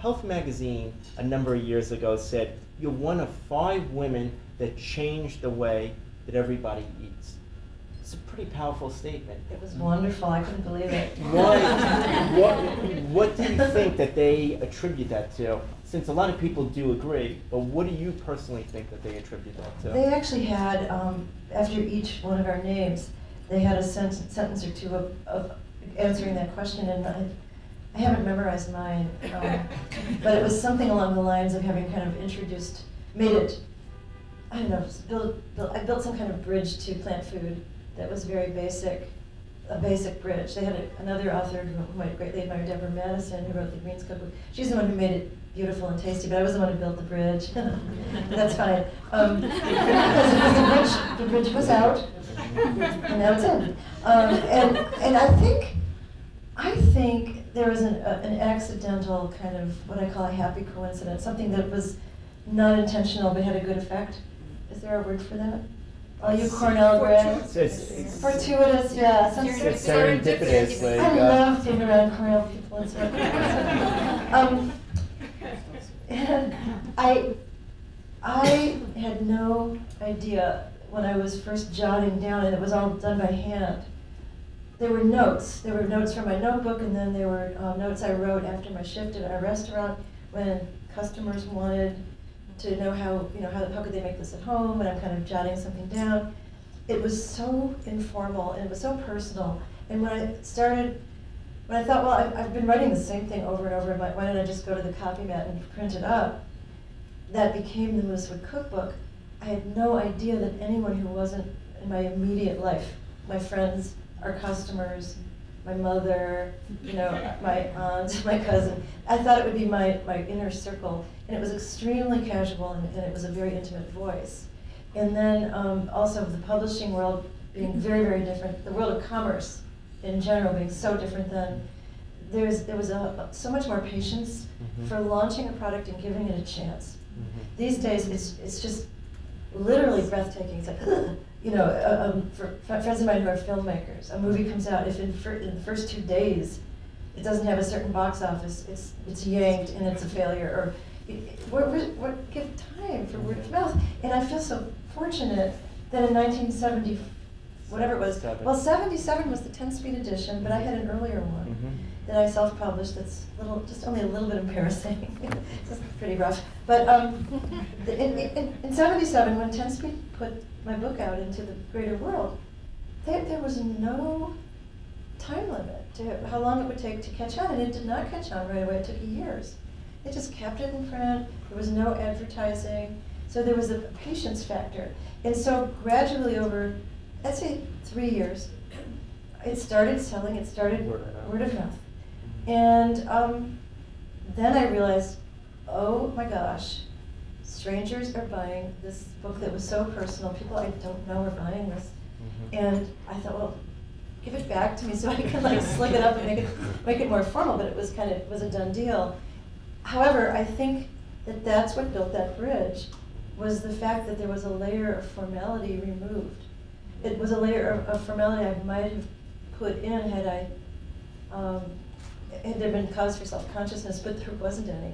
Health magazine a number of years ago said you're one of 5 women that changed the way that everybody eats. It's a pretty powerful statement. It was wonderful. I couldn't believe it. What do you think that they attribute that to? Since a lot of people do agree, but what do you personally think that they attribute that to? They actually had, after each one of our names, they had a sentence or two of answering that question, and I haven't memorized mine, but it was something along the lines of having kind of made it, I don't know, I built some kind of bridge to plant food that was very basic, a basic bridge. They had another author who I greatly admire, Deborah Madison, who wrote the Greens Cookbook. She's the one who made it beautiful and tasty, but I was the one who built the bridge. That's fine. Because the bridge was out, and now it's in. And I think there was an accidental kind of what I call a happy coincidence, something that was not intentional but had a good effect. Is there a word for that? All you Cornell grads. Fortuitous, yeah. It's serendipitous. I love being around Cornell people and stuff. And I had no idea when I was first jotting down, and it was all done by hand. There were notes. There were notes from my notebook, and then there were notes I wrote after my shift at a restaurant when customers wanted to know how could they make this at home, and I'm kind of jotting something down. It was so informal, and it was so personal. And when I thought, well, I've been writing the same thing over and over, why don't I just go to the copy mat and print it up? That became the Moosewood Cookbook. I had no idea that anyone who wasn't in my immediate life, my friends, our customers, my mother, my aunt, my cousin, I thought it would be my inner circle. And it was extremely casual, and it was a very intimate voice. And then also the publishing world being very, very different, the world of commerce in general being so different than, there was so much more patience for launching a product and giving it a chance. These days, it's just literally breathtaking. It's like, for friends of mine who are filmmakers, a movie comes out, if in the first 2 days it doesn't have a certain box office, it's yanked and it's a failure. Or give time for word of mouth. And I feel so fortunate that in 1970, whatever it was, well, 77 was the 10-speed edition, but I had an earlier one that I self-published that's just only a little bit embarrassing. It's pretty rough. But in 77, when 10-speed put my book out into the greater world, there was no time limit to how long it would take to catch on, and it did not catch on right away. It took years. They just kept it in print. There was no advertising. So there was a patience factor. And so gradually over, let's say 3 years, it started selling. It started word of mouth. And then I realized, oh my gosh, strangers are buying this book that was so personal. People I don't know are buying this. And I thought, well, give it back to me so I can slick it up and make it more formal. But it was a done deal. However, I think that's what built that bridge, was the fact that there was a layer of formality removed. It was a layer of formality I might have put in had there been cause for self-consciousness, but there wasn't any.